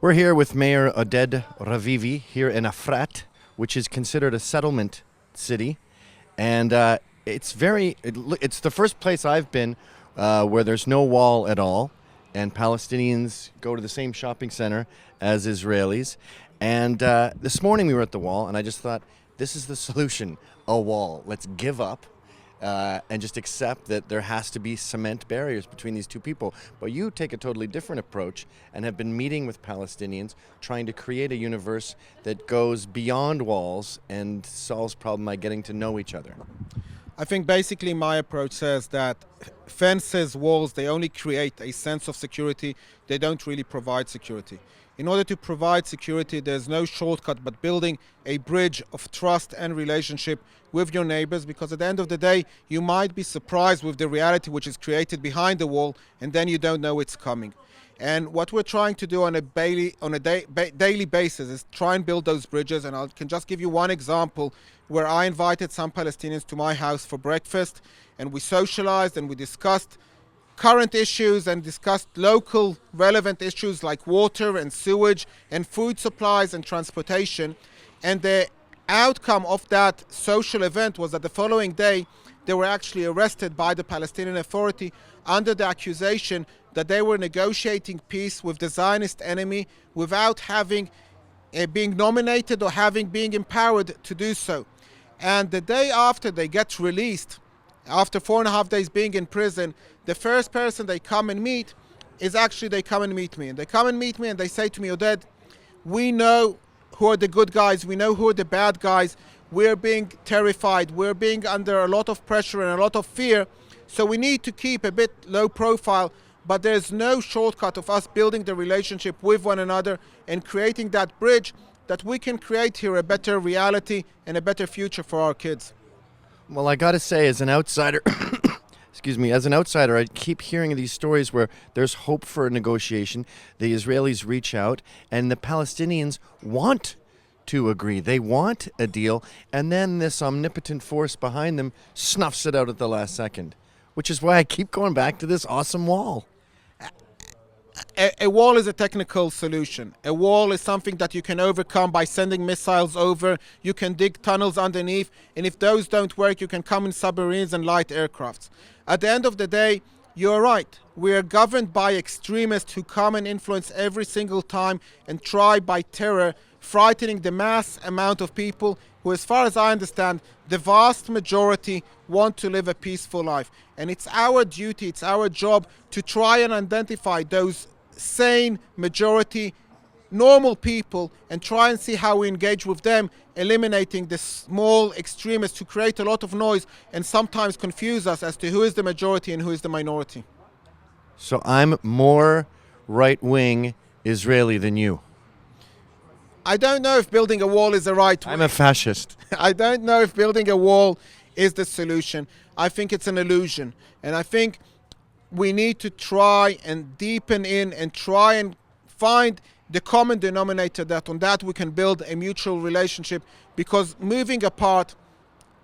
We're here with Mayor Oded Ravivi here in Efrat, which is considered a settlement city, and it's the first place I've been where there's no wall at all, and Palestinians go to the same shopping center as Israelis. And this morning we were at the wall, and I just thought, this is the solution: a wall. Let's give up. And just accept that there has to be cement barriers between these two people. But you take a totally different approach and have been meeting with Palestinians, trying to create a universe that goes beyond walls and solves problem by getting to know each other. I think basically my approach says that fences, walls, they only create a sense of security. They don't really provide security. In order to provide security, there's no shortcut but building a bridge of trust and relationship with your neighbors, because at the end of the day, you might be surprised with the reality which is created behind the wall, and then you don't know it's coming. And what we're trying to do on a daily basis is try and build those bridges. And I can just give you one example where I invited some Palestinians to my house for breakfast, and we socialized and we discussed current issues and discussed local relevant issues like water and sewage and food supplies and transportation. And the outcome of that social event was that the following day they were actually arrested by the Palestinian Authority under the accusation that they were negotiating peace with the Zionist enemy without having being nominated or being empowered to do so. And the day after they get released, after 4.5 days being in prison, the first person they come and meet is actually they come and meet me. And they come and meet me and they say to me, Oded, we know who are the good guys, we know who are the bad guys, we're being terrified, we're being under a lot of pressure and a lot of fear, so we need to keep a bit low profile, but there's no shortcut of us building the relationship with one another and creating that bridge that we can create here a better reality and a better future for our kids. Well, I gotta say, as an outsider, as an outsider, I keep hearing these stories where there's hope for a negotiation. The Israelis reach out, and the Palestinians want to agree. They want a deal, and then this omnipotent force behind them snuffs it out at the last second, which is why I keep going back to this awesome wall. A wall is a technical solution. A wall is something that you can overcome by sending missiles over. You can dig tunnels underneath, and if those don't work, you can come in submarines and light aircrafts. At the end of the day, you're right. We are governed by extremists who come and influence every single time and try by terror, frightening the mass amount of people who, as far as I understand, the vast majority want to live a peaceful life. And it's our duty, it's our job to try and identify those sane majority, normal people, and try and see how we engage with them, eliminating the small extremists who create a lot of noise and sometimes confuse us as to who is the majority and who is the minority. So I'm more right-wing Israeli than you. I don't know if building a wall is the right way. I'm a fascist. I don't know if building a wall is the solution. I think it's an illusion. And I think we need to try and deepen in and try and find the common denominator that on that we can build a mutual relationship, because moving apart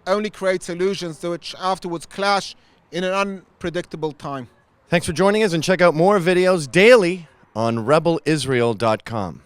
only creates illusions which afterwards clash in an unpredictable time. Thanks for joining us, and check out more videos daily on rebelisrael.com.